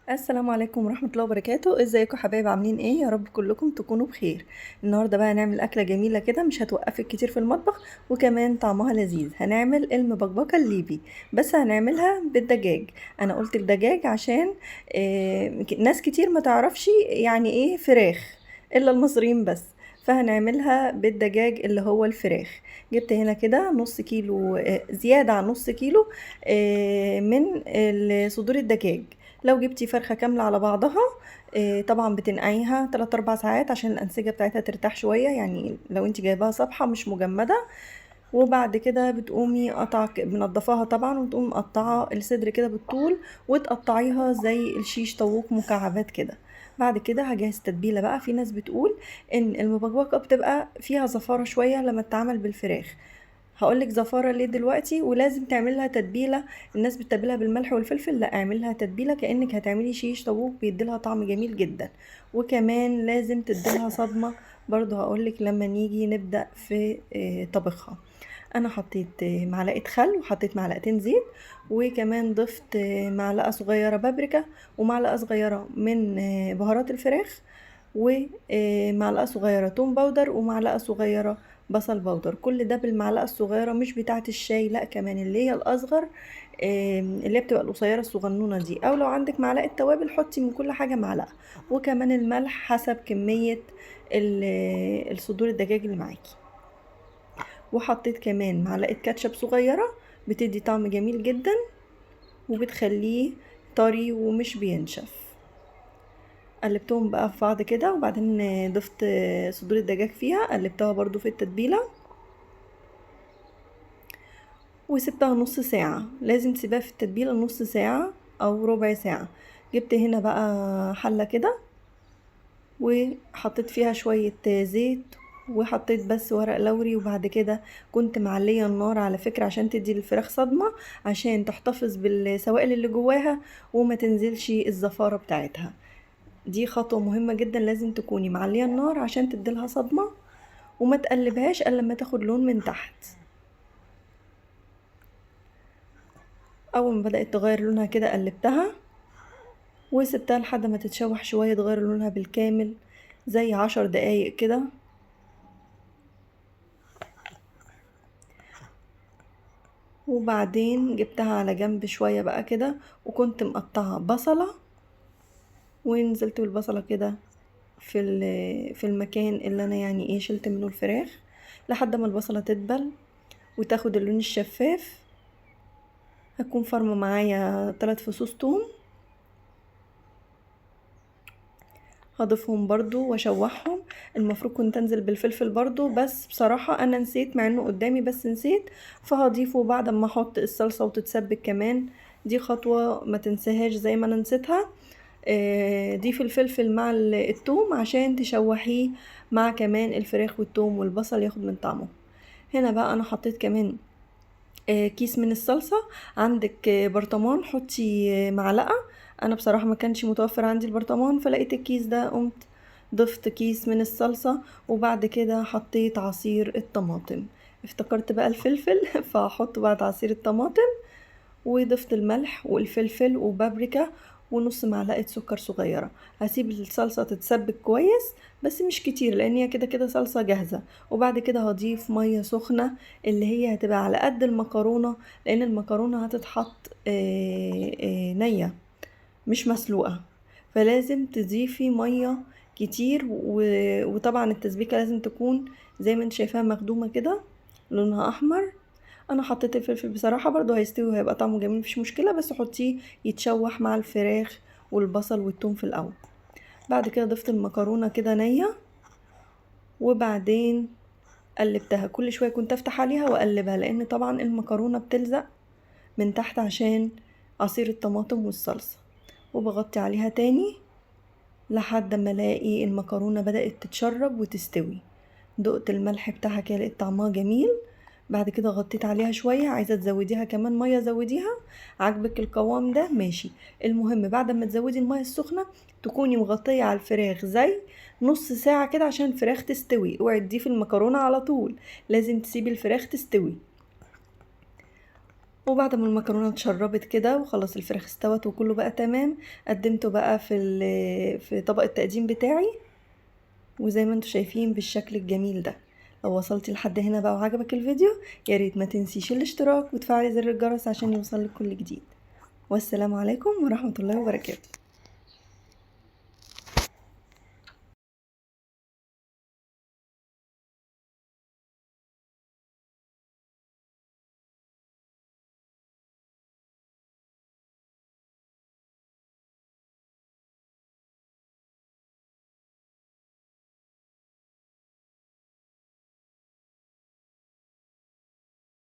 السلام عليكم ورحمة الله وبركاته. ازيكم حبايب؟ عاملين ايه؟ يا رب كلكم تكونوا بخير. النهاردة بقى هنعمل أكلة جميلة كده مش هتوقفك كتير في المطبخ، وكمان طعمها لذيذ. هنعمل المبكبكة الليبي، بس هنعملها بالدجاج. انا قلت الدجاج عشان ناس كتير ما تعرفش يعني ايه فراخ الا المصريين بس، فهنعملها بالدجاج اللي هو الفراخ. جبت هنا كده نص كيلو، زيادة عن نص كيلو من صدور الدجاج. لو جبتي فرخة كاملة على بعضها، طبعا بتنقعيها 3 4 ساعات عشان الأنسجة بتاعتها ترتاح شوية، يعني لو انت جايباها صبحة مش مجمدة. وبعد كده بتقومي منضفاها طبعا، وتقوم مقطعة الصدر كده بالطول، وتقطعيها زي الشيش طاووق مكعبات كده. بعد كده هجهز تتبيلة بقى. في ناس بتقول ان المبكبكة بتبقى فيها زفارة شوية لما تتعمل بالفراخ. هقولك زفارة ليه دلوقتي، ولازم تعملها تتبيلة. الناس بتتبلها بالملح والفلفل، لا اعملها تتبيلة كأنك هتعملي شيش طاووق، بيديلها طعم جميل جدا. وكمان لازم تديلها صدمة، برضو هقولك لما نيجي نبدأ في طبخها. انا حطيت معلقة خل، وحطيت معلقتين زيت، وكمان ضفت معلقة صغيرة بابريكا، ومعلقة صغيرة من بهارات الفراخ، ومعلقة صغيرة توم باودر، ومعلقة صغيرة بصل باودر. كل ده بالمعلقة الصغيرة، مش بتاعة الشاي، لا كمان اللي هي الأصغر، اللي هي بتبقى القصيرة الصغنونة دي. أو لو عندك معلقة توابل حطي من كل حاجة معلقة. وكمان الملح حسب كمية الصدور الدجاج اللي معاكي. وحطيت كمان معلقة كاتشب صغيرة، بتدي طعم جميل جدا، وبتخليه طري ومش بينشف. قلبتهم بقى في بعض كده، وبعدين ضفت صدور الدجاج فيها، قلبتها برضو في التتبيلة، وسبتها نص ساعة. لازم تسيبها في التتبيلة نص ساعة او ربع ساعة. جبت هنا بقى حلة كده، وحطيت فيها شوية زيت، وحطيت بس ورق لوري. وبعد كده كنت معلية النار على فكرة عشان تدي الفراخ صدمة، عشان تحتفظ بالسوائل اللي جواها وما تنزلش الزفارة بتاعتها. دي خطوة مهمة جدا، لازم تكوني معلية النار عشان تديلها صدمة، وما تقلبهاش الا لما تاخد لون من تحت. اول ما بدأت تغير لونها كده قلبتها، وسبتها لحد ما تتشوح شوية، تغير لونها بالكامل زي 10 دقايق كده. وبعدين جبتها على جنب شوية بقى كده، وكنت مقطعة بصلة، ونزلت بالبصلة كده في المكان اللي انا يعني ايه شلت منه الفراخ، لحد ما البصلة تدبل وتاخد اللون الشفاف. هكون فرمة معايا 3 فصوص توم، هضيفهم برضو واشوحهم. المفروض كنت انزل بالفلفل برضو، بس بصراحة انا نسيت، مع انه قدامي بس نسيت، فهضيفه بعد ما احط الصلصة وتتسبك كمان. دي خطوة ما تنساهاش زي ما انا نسيتها. ضيفي الفلفل مع التوم عشان تشوحيه مع كمان الفراخ والتوم والبصل ياخد من طعمه. هنا بقى انا حطيت كمان كيس من الصلصة. عندك برطمان حطي معلقة. انا بصراحة ما كانش متوفر عندي البرطمان، فلقيت الكيس ده قمت ضفت كيس من الصلصة. وبعد كده حطيت عصير الطماطم، افتكرت بقى الفلفل فهحط بعد عصير الطماطم. وضفت الملح والفلفل وبابريكا، ونص معلقة سكر صغيرة. هسيب الصلصة تتسبك كويس، بس مش كتير لان هي كده كده صلصة جاهزة. وبعد كده هضيف مية سخنة، اللي هي هتبقى على قد المكرونة، لان المكرونة هتتحط نية مش مسلوقة، فلازم تضيفي مية كتير. وطبعا التسبيكة لازم تكون زي ما انت شايفاها مخدومة كده، لونها احمر. انا حطيت الفلفل بصراحة، برضو هيستوي وهيبقى طعمه جميل مفيش مشكلة، بس حطيه يتشوح مع الفراخ والبصل والثوم في الاول. بعد كده ضفت المكرونة كده نية، وبعدين قلبتها. كل شوية كنت افتح عليها واقلبها، لان طبعا المكرونة بتلزق من تحت عشان عصير الطماطم والصلصة. وبغطي عليها تاني لحد ما الاقي المكرونة بدأت تتشرب وتستوي. دقت الملح بتاعها كده لقيت طعمها جميل. بعد كده غطيت عليها شوية، عايزة تزوديها كمان مية زوديها، عجبك القوام ده ماشي. المهم بعد ما تزودي المية السخنة تكوني مغطية على الفراخ زي نص ساعة كده عشان الفراخ تستوي. اوعي تضيفي المكرونة على طول، لازم تسيبي الفراخ تستوي. وبعد ما المكرونه اتشربت كده وخلاص الفراخ استوت وكله بقى تمام، قدمته بقى في طبق التقديم بتاعي، وزي ما انتوا شايفين بالشكل الجميل ده. لو وصلتي لحد هنا بقى وعجبك الفيديو، يا ريت ما تنسيش الاشتراك وتفعلي زر الجرس عشان يوصلك كل جديد. والسلام عليكم ورحمة الله وبركاته.